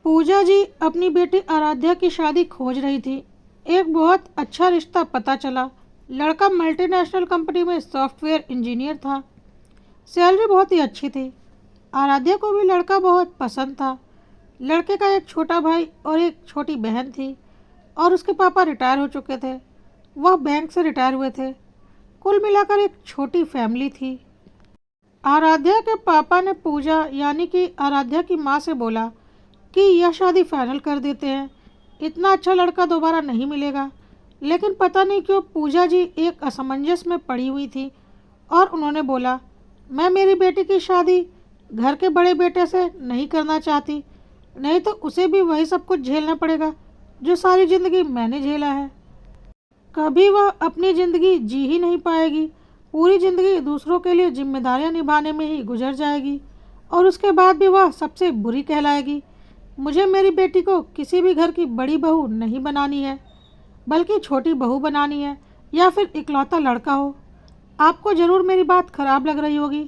पूजा जी अपनी बेटी आराध्या की शादी खोज रही थी। एक बहुत अच्छा रिश्ता पता चला। लड़का मल्टीनेशनल कंपनी में सॉफ्टवेयर इंजीनियर था। सैलरी बहुत ही अच्छी थी। आराध्या को भी लड़का बहुत पसंद था। लड़के का एक छोटा भाई और एक छोटी बहन थी और उसके पापा रिटायर हो चुके थे। वह बैंक से रिटायर हुए थे। कुल मिलाकर एक छोटी फैमिली थी। आराध्या के पापा ने पूजा यानी कि आराध्या की माँ से बोला कि यह शादी फाइनल कर देते हैं। इतना अच्छा लड़का दोबारा नहीं मिलेगा। लेकिन पता नहीं क्यों पूजा जी एक असमंजस में पड़ी हुई थी और उन्होंने बोला, मैं मेरी बेटी की शादी घर के बड़े बेटे से नहीं करना चाहती, नहीं तो उसे भी वही सब कुछ झेलना पड़ेगा जो सारी ज़िंदगी मैंने झेला है। कभी वह अपनी ज़िंदगी जी ही नहीं पाएगी। पूरी ज़िंदगी दूसरों के लिए जिम्मेदारियां निभाने में ही गुजर जाएगी और उसके बाद भी वह सबसे बुरी कहलाएगी। मुझे मेरी बेटी को किसी भी घर की बड़ी बहू नहीं बनानी है, बल्कि छोटी बहू बनानी है या फिर इकलौता लड़का हो। आपको ज़रूर मेरी बात खराब लग रही होगी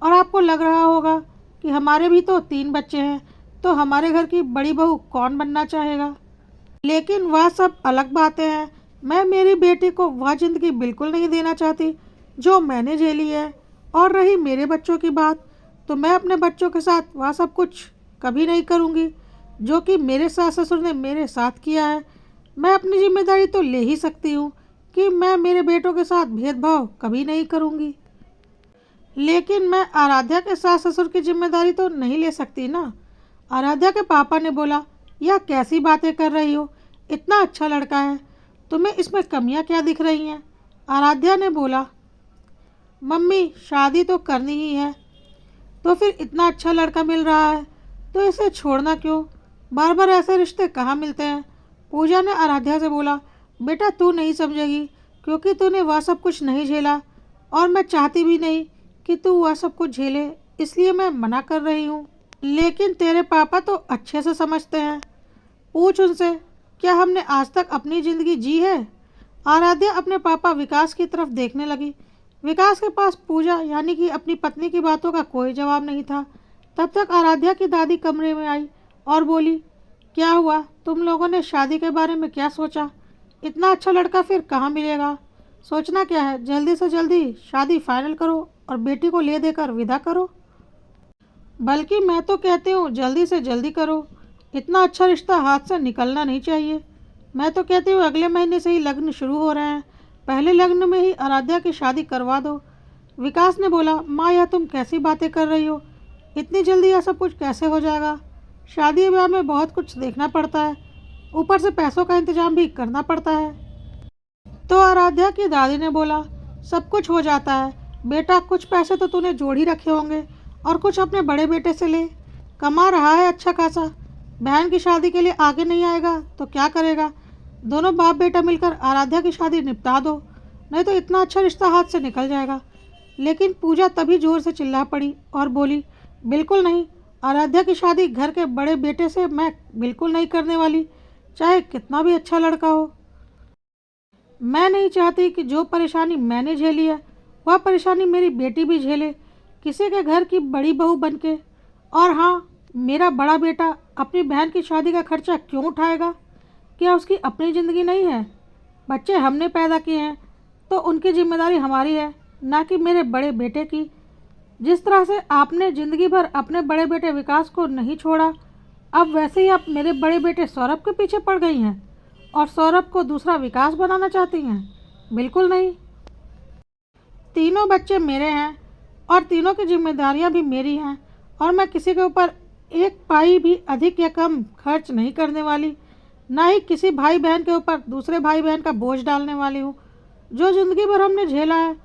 और आपको लग रहा होगा कि हमारे भी तो 3 बच्चे हैं, तो हमारे घर की बड़ी बहू कौन बनना चाहेगा। लेकिन वह सब अलग बातें हैं। मैं मेरी बेटी को वह ज़िंदगी बिल्कुल नहीं देना चाहती जो मैंने झेली है। और रही मेरे बच्चों की बात, तो मैं अपने बच्चों के साथ वह सब कुछ कभी नहीं करूँगी जो कि मेरे सास ससुर ने मेरे साथ किया है। मैं अपनी जिम्मेदारी तो ले ही सकती हूँ कि मैं मेरे बेटों के साथ भेदभाव कभी नहीं करूँगी, लेकिन मैं आराध्या के सास ससुर की जिम्मेदारी तो नहीं ले सकती ना। आराध्या के पापा ने बोला, यह कैसी बातें कर रही हो, इतना अच्छा लड़का है, तुम्हें इसमें कमियां क्या दिख रही हैं। आराध्या ने बोला, मम्मी शादी तो करनी ही है, तो फिर इतना अच्छा लड़का मिल रहा है तो इसे छोड़ना क्यों। बार बार ऐसे रिश्ते कहाँ मिलते हैं। पूजा ने आराध्या से बोला, बेटा तू नहीं समझेगी क्योंकि तूने वह सब कुछ नहीं झेला और मैं चाहती भी नहीं कि तू वह सब कुछ झेले, इसलिए मैं मना कर रही हूँ। लेकिन तेरे पापा तो अच्छे से समझते हैं, पूछ उनसे, क्या हमने आज तक अपनी ज़िंदगी जी है। आराध्या अपने पापा विकास की तरफ देखने लगी। विकास के पास पूजा यानी कि अपनी पत्नी की बातों का कोई जवाब नहीं था। तब तक आराध्या की दादी कमरे में आई और बोली, क्या हुआ, तुम लोगों ने शादी के बारे में क्या सोचा। इतना अच्छा लड़का फिर कहाँ मिलेगा। सोचना क्या है, जल्दी से जल्दी शादी फाइनल करो और बेटी को ले देकर विदा करो। बल्कि मैं तो कहती हूँ जल्दी से जल्दी करो। इतना अच्छा रिश्ता हाथ से निकलना नहीं चाहिए। मैं तो कहती हूँ अगले महीने से ही लग्न शुरू हो रहे हैं, पहले लग्न में ही आराध्या की शादी करवा दो। विकास ने बोला, माँ यह तुम कैसी बातें कर रही हो, इतनी जल्दी यह सब कुछ कैसे हो जाएगा। शादी ब्याह में बहुत कुछ देखना पड़ता है, ऊपर से पैसों का इंतजाम भी करना पड़ता है। तो आराध्या की दादी ने बोला, सब कुछ हो जाता है बेटा, कुछ पैसे तो तूने जोड़ ही रखे होंगे और कुछ अपने बड़े बेटे से ले, कमा रहा है अच्छा खासा। बहन की शादी के लिए आगे नहीं आएगा तो क्या करेगा। दोनों बाप बेटा मिलकर आराध्या की शादी निपटा दो, नहीं तो इतना अच्छा रिश्ता हाथ से निकल जाएगा। लेकिन पूजा तभी जोर से चिल्ला पड़ी और बोली, बिल्कुल नहीं, आराध्या की शादी घर के बड़े बेटे से मैं बिल्कुल नहीं करने वाली, चाहे कितना भी अच्छा लड़का हो। मैं नहीं चाहती कि जो परेशानी मैंने झेली है वह परेशानी मेरी बेटी भी झेले, किसी के घर की बड़ी बहू बनके। और हाँ, मेरा बड़ा बेटा अपनी बहन की शादी का खर्चा क्यों उठाएगा। क्या उसकी अपनी ज़िंदगी नहीं है। बच्चे हमने पैदा किए हैं तो उनकी जिम्मेदारी हमारी है, ना कि मेरे बड़े बेटे की। जिस तरह से आपने ज़िंदगी भर अपने बड़े बेटे विकास को नहीं छोड़ा, अब वैसे ही आप मेरे बड़े बेटे सौरभ के पीछे पड़ गई हैं और सौरभ को दूसरा विकास बनाना चाहती हैं। बिल्कुल नहीं। तीनों बच्चे मेरे हैं और तीनों की जिम्मेदारियां भी मेरी हैं और मैं किसी के ऊपर एक पाई भी अधिक या कम खर्च नहीं करने वाली, ना ही किसी भाई बहन के ऊपर दूसरे भाई बहन का बोझ डालने वाली हूँ। जो ज़िंदगी भर हमने झेला है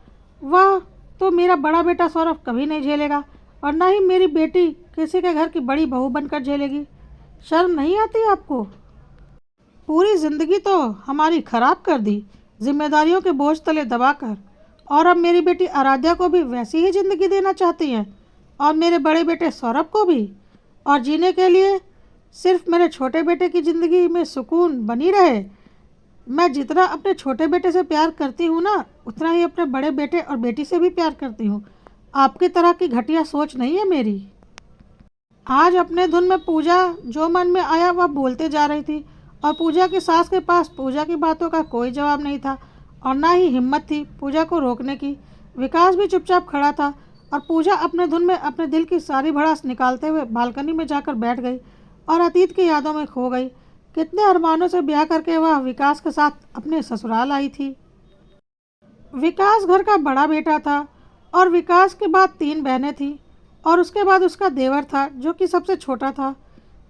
वह तो मेरा बड़ा बेटा सौरभ कभी नहीं झेलेगा और ना ही मेरी बेटी किसी के घर की बड़ी बहू बनकर झेलेगी। शर्म नहीं आती आपको। पूरी ज़िंदगी तो हमारी ख़राब कर दी जिम्मेदारियों के बोझ तले दबाकर, और अब मेरी बेटी आराध्या को भी वैसी ही ज़िंदगी देना चाहती हैं और मेरे बड़े बेटे सौरभ को भी। और जीने के लिए सिर्फ मेरे छोटे बेटे की ज़िंदगी में सुकून बनी रहे। मैं जितना अपने छोटे बेटे से प्यार करती हूँ ना, उतना ही अपने बड़े बेटे और बेटी से भी प्यार करती हूँ। आपकी तरह की घटिया सोच नहीं है मेरी। आज अपने धुन में पूजा जो मन में आया वह बोलते जा रही थी और पूजा की सास के पास पूजा की बातों का कोई जवाब नहीं था और ना ही हिम्मत थी पूजा को रोकने की। विकास भी चुपचाप खड़ा था और पूजा अपने धुन में अपने दिल की सारी भड़ास निकालते हुए बालकनी में जाकर बैठ गई और अतीत की यादों में खो गई। कितने अरमानों से ब्याह करके वह विकास के साथ अपने ससुराल आई थी। विकास घर का बड़ा बेटा था और विकास के बाद 3 बहनें थीं और उसके बाद उसका देवर था जो कि सबसे छोटा था।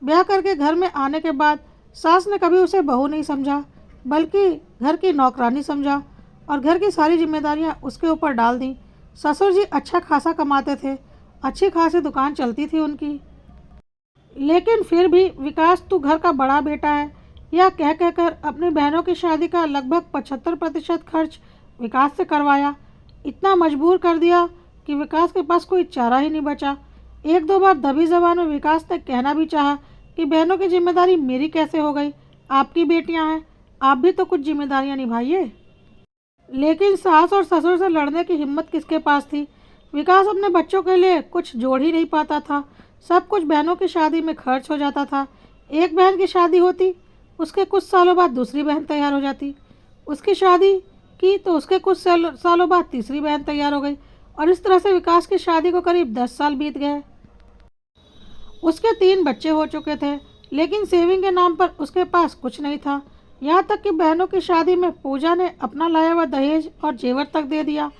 ब्याह करके घर में आने के बाद सास ने कभी उसे बहू नहीं समझा बल्कि घर की नौकरानी समझा और घर की सारी जिम्मेदारियां उसके ऊपर डाल दी। ससुर जी अच्छा खासा कमाते थे, अच्छी खासी दुकान चलती थी उनकी, लेकिन फिर भी विकास तू घर का बड़ा बेटा है यह कह कहकर अपनी बहनों की शादी का लगभग 75% खर्च विकास से करवाया। इतना मजबूर कर दिया कि विकास के पास कोई चारा ही नहीं बचा। 1-2 बार दबी जबान में विकास ने कहना भी चाहा कि बहनों की जिम्मेदारी मेरी कैसे हो गई, आपकी बेटियां हैं, आप भी तो कुछ जिम्मेदारियां निभाइए। लेकिन सास और ससुर से लड़ने की हिम्मत किसके पास थी। विकास अपने बच्चों के लिए कुछ जोड़ ही नहीं पाता था। सब कुछ बहनों की शादी में खर्च हो जाता था। एक बहन की शादी होती, उसके कुछ सालों बाद दूसरी बहन तैयार हो जाती, उसकी शादी की तो उसके कुछ सालों बाद तीसरी बहन तैयार हो गई और इस तरह से विकास की शादी को करीब 10 साल बीत गए। उसके 3 बच्चे हो चुके थे लेकिन सेविंग के नाम पर उसके पास कुछ नहीं था। यहाँ तक कि बहनों की शादी में पूजा ने अपना लाया हुआ दहेज और जेवर तक दे दिया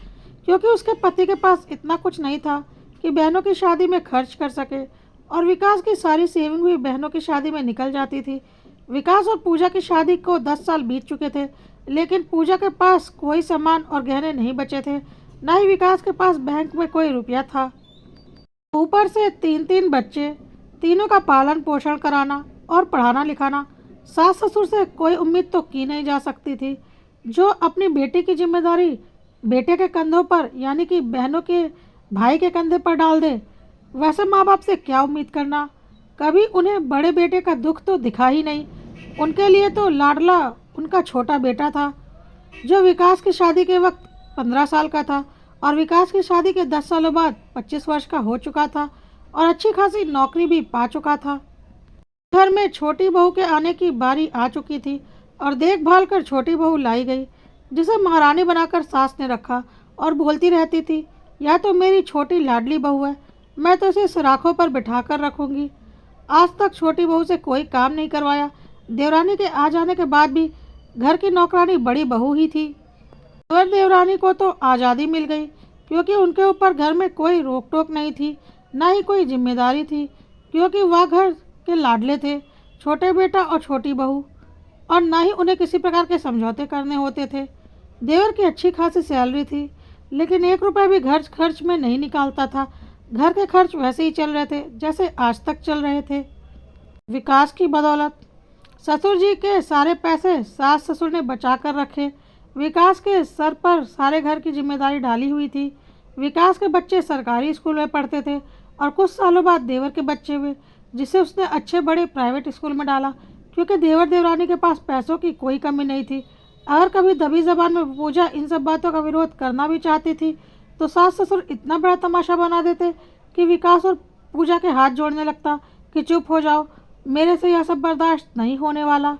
क्योंकि उसके पति के पास इतना कुछ नहीं था कि बहनों की शादी में खर्च कर सके और विकास की सारी सेविंग भी बहनों की शादी में निकल जाती थी। विकास और पूजा की शादी को 10 साल बीत चुके थे लेकिन पूजा के पास कोई सामान और गहने नहीं बचे थे, ना ही विकास के पास बैंक में कोई रुपया था। ऊपर से 3-3 बच्चे, तीनों का पालन पोषण कराना और पढ़ाना लिखाना। सास ससुर से कोई उम्मीद तो की नहीं जा सकती थी जो अपनी बेटी की जिम्मेदारी बेटे के कंधों पर यानी कि बहनों के भाई के कंधे पर डाल दे। वैसे माँ बाप से क्या उम्मीद करना। कभी उन्हें बड़े बेटे का दुख तो दिखा ही नहीं। उनके लिए तो लाडला उनका छोटा बेटा था जो विकास की शादी के वक्त 15 साल का था और विकास की शादी के 10 सालों बाद 25 वर्ष का हो चुका था और अच्छी खासी नौकरी भी पा चुका था। घर में छोटी बहू के आने की बारी आ चुकी थी और देखभाल कर छोटी बहू लाई गई जिसे महारानी बनाकर सास ने रखा और बोलती रहती थी, या तो मेरी छोटी लाडली बहू है, मैं तो इसे सराखों पर बिठा कर रखूंगी। आज तक छोटी बहू से कोई काम नहीं करवाया। देवरानी के आ जाने के बाद भी घर की नौकरानी बड़ी बहू ही थी। देवर देवरानी को तो आज़ादी मिल गई क्योंकि उनके ऊपर घर में कोई रोक टोक नहीं थी, ना ही कोई जिम्मेदारी थी क्योंकि वह घर के लाडले थे, छोटे बेटा और छोटी बहू, और ना ही उन्हें किसी प्रकार के समझौते करने होते थे। देवर की अच्छी खासी सैलरी थी लेकिन 1 रुपया भी घर खर्च में नहीं निकालता था। घर के खर्च वैसे ही चल रहे थे जैसे आज तक चल रहे थे। विकास की बदौलत ससुर जी के सारे पैसे सास ससुर ने बचा कर रखे। विकास के सर पर सारे घर की जिम्मेदारी डाली हुई थी। विकास के बच्चे सरकारी स्कूल में पढ़ते थे और कुछ सालों बाद देवर के बच्चे हुए जिसे उसने अच्छे बड़े प्राइवेट स्कूल में डाला क्योंकि देवर देवरानी के पास पैसों की कोई कमी नहीं थी। अगर कभी दबी जबान में पूजा इन सब बातों का विरोध करना भी चाहती थी तो सास ससुर इतना बड़ा तमाशा बना देते कि विकास और पूजा के हाथ जोड़ने लगता कि चुप हो जाओ, मेरे से यह सब बर्दाश्त नहीं होने वाला।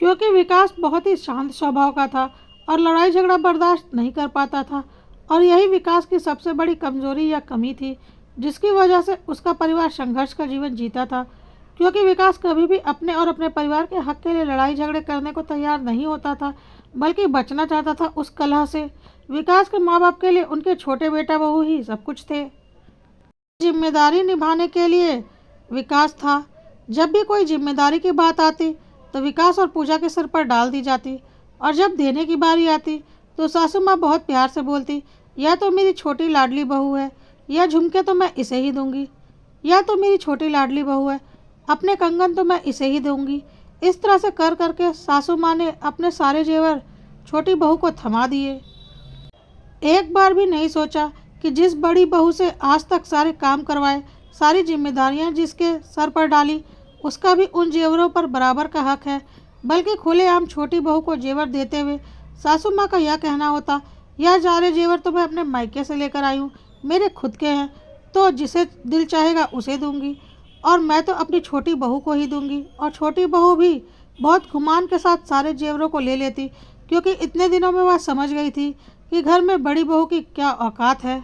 क्योंकि विकास बहुत ही शांत स्वभाव का था और लड़ाई झगड़ा बर्दाश्त नहीं कर पाता था और यही विकास की सबसे बड़ी कमजोरी या कमी थी जिसकी वजह से उसका परिवार संघर्ष का जीवन जीता था। क्योंकि विकास कभी भी अपने और अपने परिवार के हक के लिए लड़ाई झगड़े करने को तैयार नहीं होता था बल्कि बचना चाहता था उस कलह से। विकास के माँ बाप के लिए उनके छोटे बेटा बहू ही सब कुछ थे। जिम्मेदारी निभाने के लिए विकास था। जब भी कोई जिम्मेदारी की बात आती तो विकास और पूजा के सिर पर डाल दी जाती और जब देने की बारी आती तो सासू माँ बहुत प्यार से बोलती, या तो मेरी छोटी लाडली बहू है, या झुमके तो मैं इसे ही दूंगी, या तो मेरी छोटी लाडली बहू है, अपने कंगन तो मैं इसे ही दूंगी। इस तरह से कर करके सासू माँ ने अपने सारे जेवर छोटी बहू को थमा दिए। एक बार भी नहीं सोचा कि जिस बड़ी बहू से आज तक सारे काम करवाए, सारी जिम्मेदारियां जिसके सर पर डाली, उसका भी उन जेवरों पर बराबर का हक है। बल्कि खुलेआम छोटी बहू को जेवर देते हुए सासू माँ का यह कहना होता, यह सारे जेवर तो मैं अपने मायके से लेकर आई हूँ, मेरे खुद के हैं, तो जिसे दिल चाहेगा उसे दूंगी, और मैं तो अपनी छोटी बहू को ही दूंगी। और छोटी बहू भी बहुत गुमान के साथ सारे जेवरों को ले लेती, क्योंकि इतने दिनों में वह समझ गई थी कि घर में बड़ी बहू की क्या औकात है।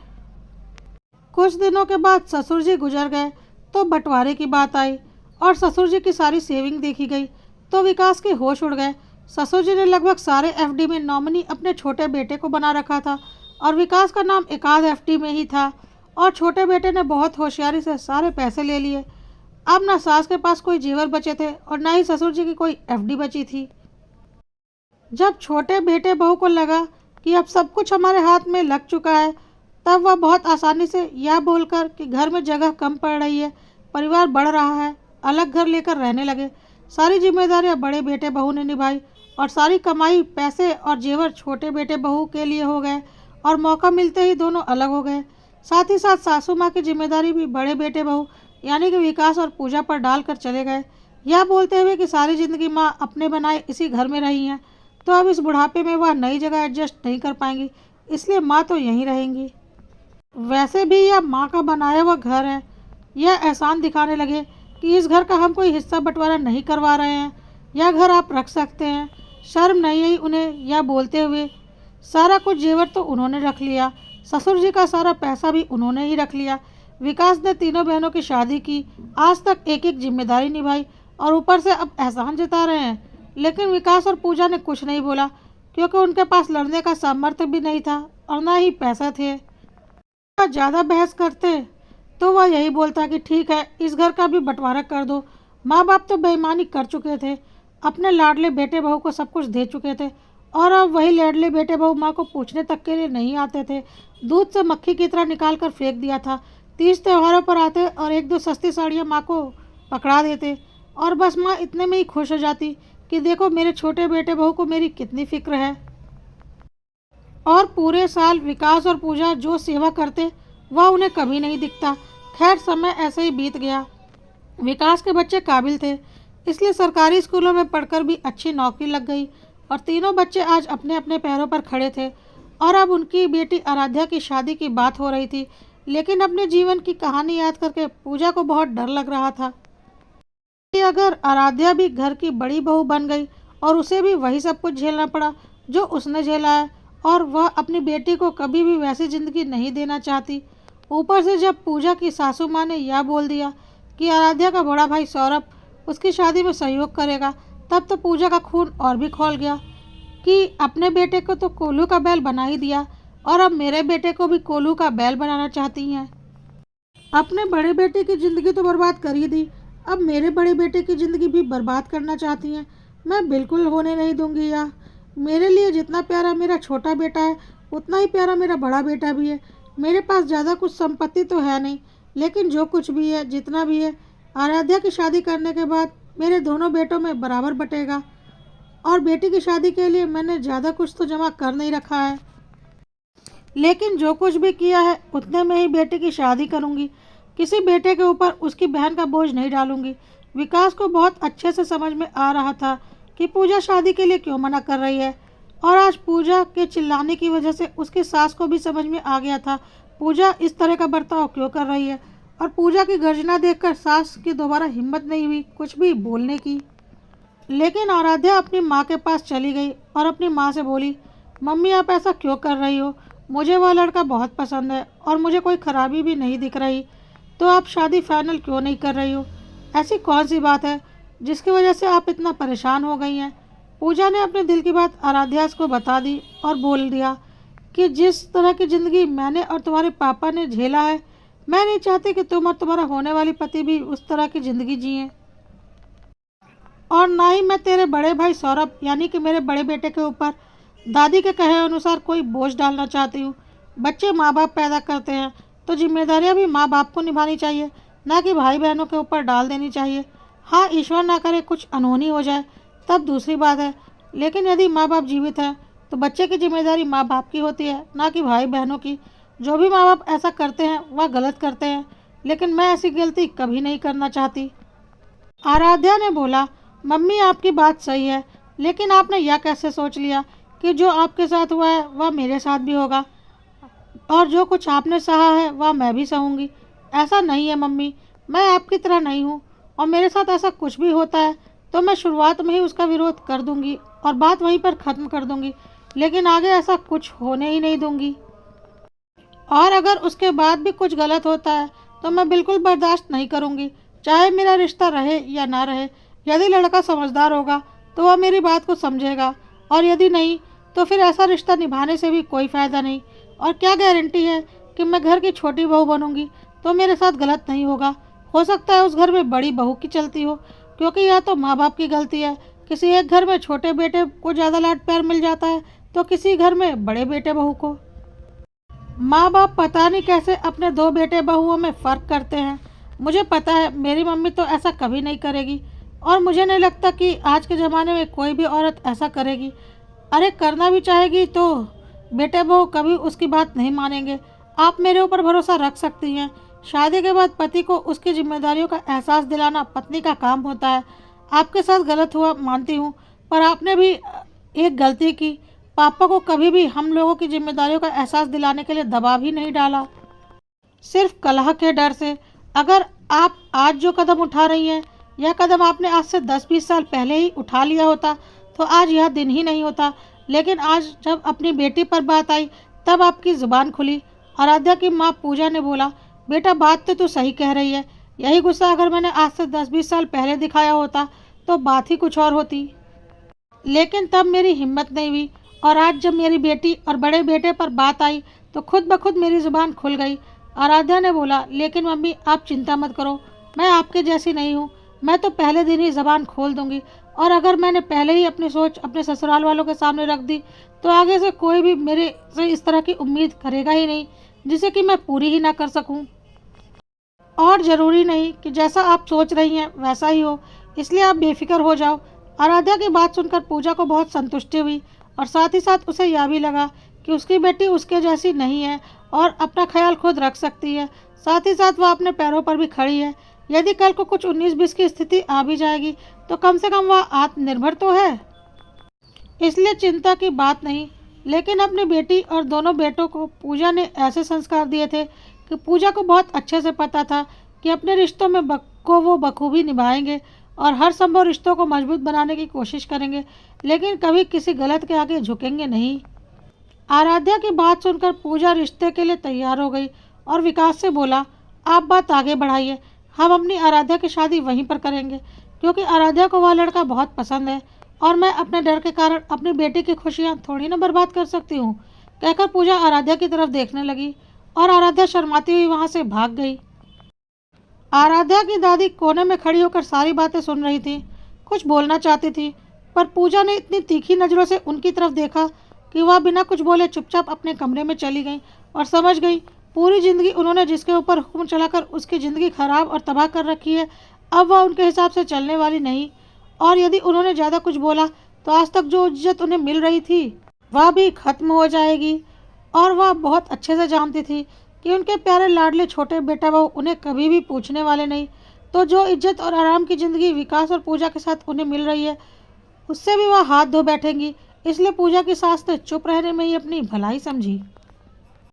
कुछ दिनों के बाद ससुर जी गुजर गए तो बंटवारे की बात आई, और ससुर जी की सारी सेविंग देखी गई तो विकास के होश उड़ गए। ससुर जी ने लगभग सारे एफडी में नॉमिनी अपने छोटे बेटे को बना रखा था, और विकास का नाम एकाध एफडी में ही था। और छोटे बेटे ने बहुत होशियारी से सारे पैसे ले लिए। अब ना सास के पास कोई जेवर बचे थे और ना ही ससुर जी की कोई एफडी बची थी। जब छोटे बेटे बहू को लगा कि अब सब कुछ हमारे हाथ में लग चुका है, तब वह बहुत आसानी से यह बोलकर कि घर में जगह कम पड़ रही है, परिवार बढ़ रहा है, अलग घर लेकर रहने लगे। सारी जिम्मेदारियां बड़े बेटे बहू ने निभाई, और सारी कमाई, पैसे और जेवर छोटे बेटे बहू के लिए हो गए, और मौका मिलते ही दोनों अलग हो गए। साथ ही साथ सासू माँ की जिम्मेदारी भी बड़े बेटे बहू यानी कि विकास और पूजा पर डालकर चले गए, यह बोलते हुए कि सारी जिंदगी माँ अपने बनाए इसी घर में रही हैं, तो अब इस बुढ़ापे में वह नई जगह एडजस्ट नहीं कर पाएंगी, इसलिए माँ तो यहीं रहेंगी। वैसे भी यह माँ का बनाया हुआ घर है। यह एहसान दिखाने लगे कि इस घर का हम कोई हिस्सा बंटवारा नहीं करवा रहे हैं, यह घर आप रख सकते हैं। शर्म नहीं आई उन्हें यह बोलते हुए। सारा कुछ जेवर तो उन्होंने रख लिया, ससुर जी का सारा पैसा भी उन्होंने ही रख लिया। विकास ने तीनों बहनों की शादी की, आज तक एक एक जिम्मेदारी निभाई, और ऊपर से अब एहसान जता रहे हैं। लेकिन विकास और पूजा ने कुछ नहीं बोला, क्योंकि उनके पास लड़ने का सामर्थ्य भी नहीं था और ना ही पैसा थे। ज़्यादा बहस करते तो वह यही बोलता कि ठीक है, इस घर का भी बंटवारा कर दो। माँ बाप तो बेईमानी कर चुके थे, अपने लाडले बेटे बहू को सब कुछ दे चुके थे, और अब वही लाडले बेटे बहू माँ को पूछने तक के लिए नहीं आते थे। दूध से मक्खी की तरह निकाल कर फेंक दिया था। तीज त्योहारों पर आते और एक दो सस्ती साड़ियाँ माँ को पकड़ा देते, और बस माँ इतने में ही खुश हो जाती कि देखो मेरे छोटे बेटे बहू को मेरी कितनी फिक्र है। और पूरे साल विकास और पूजा जो सेवा करते वह उन्हें कभी नहीं दिखता। खैर, समय ऐसे ही बीत गया। विकास के बच्चे काबिल थे, इसलिए सरकारी स्कूलों में पढ़कर भी अच्छी नौकरी लग गई, और तीनों बच्चे आज अपने अपने पैरों पर खड़े थे। और अब उनकी बेटी आराध्या की शादी की बात हो रही थी, लेकिन अपने जीवन की कहानी याद करके पूजा को बहुत डर लग रहा था कि अगर आराध्या भी घर की बड़ी बहू बन गई और उसे भी वही सब कुछ झेलना पड़ा जो उसने झेला है, और वह अपनी बेटी को कभी भी वैसी ज़िंदगी नहीं देना चाहती। ऊपर से जब पूजा की सासू माँ ने यह बोल दिया कि आराध्या का बड़ा भाई सौरभ उसकी शादी में सहयोग करेगा, तब तो पूजा का खून और भी खौल गया कि अपने बेटे को तो कोल्हू का बैल बना ही दिया, और अब मेरे बेटे को भी कोल्हू का बैल बनाना चाहती हैं। अपने बड़े बेटे की ज़िंदगी तो बर्बाद कर ही दी, अब मेरे बड़े बेटे की ज़िंदगी भी बर्बाद करना चाहती हैं। मैं बिल्कुल होने नहीं दूंगी यह। मेरे लिए जितना प्यारा मेरा छोटा बेटा है, उतना ही प्यारा मेरा बड़ा बेटा भी है। मेरे पास ज़्यादा कुछ संपत्ति तो है नहीं, लेकिन जो कुछ भी है, जितना भी है, आराध्या की शादी करने के बाद मेरे दोनों बेटों में बराबर बटेगा। और बेटी की शादी के लिए मैंने ज़्यादा कुछ तो जमा कर नहीं रखा है, लेकिन जो कुछ भी किया है उतने में ही बेटी की शादी करूंगी। किसी बेटे के ऊपर उसकी बहन का बोझ नहीं डालूंगी। विकास को बहुत अच्छे से समझ में आ रहा था कि पूजा शादी के लिए क्यों मना कर रही है, और आज पूजा के चिल्लाने की वजह से उसकी सास को भी समझ में आ गया था पूजा इस तरह का बर्ताव क्यों कर रही है। और पूजा की गर्जना देखकर सास की दोबारा हिम्मत नहीं हुई कुछ भी बोलने की। लेकिन आराध्या अपनी माँ के पास चली गई और अपनी माँ से बोली, मम्मी आप ऐसा क्यों कर रही हो? मुझे वह लड़का बहुत पसंद है और मुझे कोई खराबी भी नहीं दिख रही, तो आप शादी फाइनल क्यों नहीं कर रही हो? ऐसी कौन सी बात है जिसकी वजह से आप इतना परेशान हो गई हैं? पूजा ने अपने दिल की बात आराध्या को बता दी और बोल दिया कि जिस तरह की ज़िंदगी मैंने और तुम्हारे पापा ने झेला है, मैं नहीं चाहती कि तुम और तुम्हारा होने वाली पति भी उस तरह की ज़िंदगी जिए, और ना ही मैं तेरे बड़े भाई सौरभ यानी कि मेरे बड़े बेटे के ऊपर दादी के कहे अनुसार कोई बोझ डालना चाहती हूँ। बच्चे माँ बाप पैदा करते हैं तो जिम्मेदारियाँ भी माँ बाप को निभानी चाहिए, ना कि भाई बहनों के ऊपर डाल देनी चाहिए। हाँ, ईश्वर ना करे कुछ अनहोनी हो जाए तब दूसरी बात है, लेकिन यदि माँ बाप जीवित हैं तो बच्चे की जिम्मेदारी माँ बाप की होती है, ना कि भाई बहनों की। जो भी माँ बाप ऐसा करते हैं वह गलत करते हैं, लेकिन मैं ऐसी गलती कभी नहीं करना चाहती। आराध्या ने बोला, मम्मी आपकी बात सही है, लेकिन आपने यह कैसे सोच लिया कि जो आपके साथ हुआ है वह मेरे साथ भी होगा, और जो कुछ आपने सहा है वह मैं भी सहूँगी? ऐसा नहीं है मम्मी, मैं आपकी तरह नहीं हूँ और मेरे साथ ऐसा कुछ भी होता है तो मैं शुरुआत में ही उसका विरोध कर दूंगी और बात वहीं पर ख़त्म कर दूंगी, लेकिन आगे ऐसा कुछ होने ही नहीं दूंगी। और अगर उसके बाद भी कुछ गलत होता है तो मैं बिल्कुल बर्दाश्त नहीं करूंगी, चाहे मेरा रिश्ता रहे या ना रहे। यदि लड़का समझदार होगा तो वह मेरी बात को समझेगा, और यदि नहीं तो फिर ऐसा रिश्ता निभाने से भी कोई फ़ायदा नहीं। और क्या गारंटी है कि मैं घर की छोटी बहू बनूंगी तो मेरे साथ गलत नहीं होगा। हो सकता है उस घर में बड़ी बहू की चलती हो, क्योंकि या तो माँ बाप की गलती है, किसी एक घर में छोटे बेटे को ज़्यादा लाड प्यार मिल जाता है तो किसी घर में बड़े बेटे बहू को। माँ बाप पता नहीं कैसे अपने दो बेटे बहुओं में फ़र्क करते हैं। मुझे पता है मेरी मम्मी तो ऐसा कभी नहीं करेगी, और मुझे नहीं लगता कि आज के ज़माने में कोई भी औरत ऐसा करेगी। अरे करना भी चाहेगी तो बेटे बहू कभी उसकी बात नहीं मानेंगे। आप मेरे ऊपर भरोसा रख सकती हैं। शादी के बाद पति को उसकी जिम्मेदारियों का एहसास दिलाना पत्नी का काम होता है। आपके साथ गलत हुआ मानती हूँ, पर आपने भी एक गलती की। पापा को कभी भी हम लोगों की जिम्मेदारियों का एहसास दिलाने के लिए दबाव ही नहीं डाला, सिर्फ कलह के डर से। अगर आप आज जो कदम उठा रही हैं, यह कदम आपने आज से 10-20 साल पहले ही उठा लिया होता तो आज यह दिन ही नहीं होता। लेकिन आज जब अपनी बेटी पर बात आई तब आपकी ज़ुबान खुली। आराध्या की माँ पूजा ने बोला, बेटा बात तो तू सही कह रही है। यही गुस्सा अगर मैंने आज से 10-20 साल पहले दिखाया होता तो बात ही कुछ और होती, लेकिन तब मेरी हिम्मत नहीं हुई। और आज जब मेरी बेटी और बड़े बेटे पर बात आई तो खुद ब खुद मेरी ज़ुबान खुल गई। आराध्या ने बोला, लेकिन मम्मी आप चिंता मत करो, मैं आपके जैसी नहीं हूँ। मैं तो पहले दिन ही ज़बान खोल दूंगी, और अगर मैंने पहले ही अपनी सोच अपने ससुराल वालों के सामने रख दी तो आगे से कोई भी मेरे से इस तरह की उम्मीद करेगा ही नहीं जिसे कि मैं पूरी ही ना कर सकूँ। और ज़रूरी नहीं कि जैसा आप सोच रही हैं वैसा ही हो, इसलिए आप बेफिक्र हो जाओ। आराध्या की बात सुनकर पूजा को बहुत संतुष्टि हुई, और साथ ही साथ उसे यह भी लगा कि उसकी बेटी उसके जैसी नहीं है और अपना ख्याल खुद रख सकती है। साथ ही साथ वह अपने पैरों पर भी खड़ी है। यदि कल को कुछ 19-20 की स्थिति आ भी जाएगी तो कम से कम वह आत्मनिर्भर तो है, इसलिए चिंता की बात नहीं। लेकिन अपनी बेटी और दोनों बेटों को पूजा ने ऐसे संस्कार दिए थे कि पूजा को बहुत अच्छे से पता था कि अपने रिश्तों में को वो बखूबी निभाएंगे और हर संभव रिश्तों को मजबूत बनाने की कोशिश करेंगे, लेकिन कभी किसी गलत के आगे झुकेंगे नहीं। आराध्या की बात सुनकर पूजा रिश्ते के लिए तैयार हो गई और विकास से बोला, आप बात आगे बढ़ाइए, हम अपनी आराध्या की शादी वहीं पर करेंगे, क्योंकि आराध्या को वह लड़का बहुत पसंद है और मैं अपने डर के कारण अपनी बेटी की खुशियाँ थोड़ी ना बर्बाद कर सकती हूँ। कहकर पूजा आराध्या की तरफ देखने लगी और आराध्या शर्माती हुई वहाँ से भाग गई। आराध्या की दादी कोने में खड़ी होकर सारी बातें सुन रही थी, कुछ बोलना चाहती थी, पर पूजा ने इतनी तीखी नज़रों से उनकी तरफ देखा कि वह बिना कुछ बोले चुपचाप अपने कमरे में चली गई और समझ गई पूरी ज़िंदगी उन्होंने जिसके ऊपर हुक्म चलाकर उसकी ज़िंदगी खराब और तबाह कर रखी है, अब वह उनके हिसाब से चलने वाली नहीं। और यदि उन्होंने ज़्यादा कुछ बोला तो आज तक जो इज्जत उन्हें मिल रही थी वह भी खत्म हो जाएगी। और वह बहुत अच्छे से जानती थी कि उनके प्यारे लाडले छोटे बेटा बहू उन्हें कभी भी पूछने वाले नहीं, तो जो इज्जत और आराम की ज़िंदगी विकास और पूजा के साथ उन्हें मिल रही है उससे भी वह हाथ धो बैठेंगी। इसलिए पूजा की सास ने चुप रहने में ही अपनी भलाई समझी।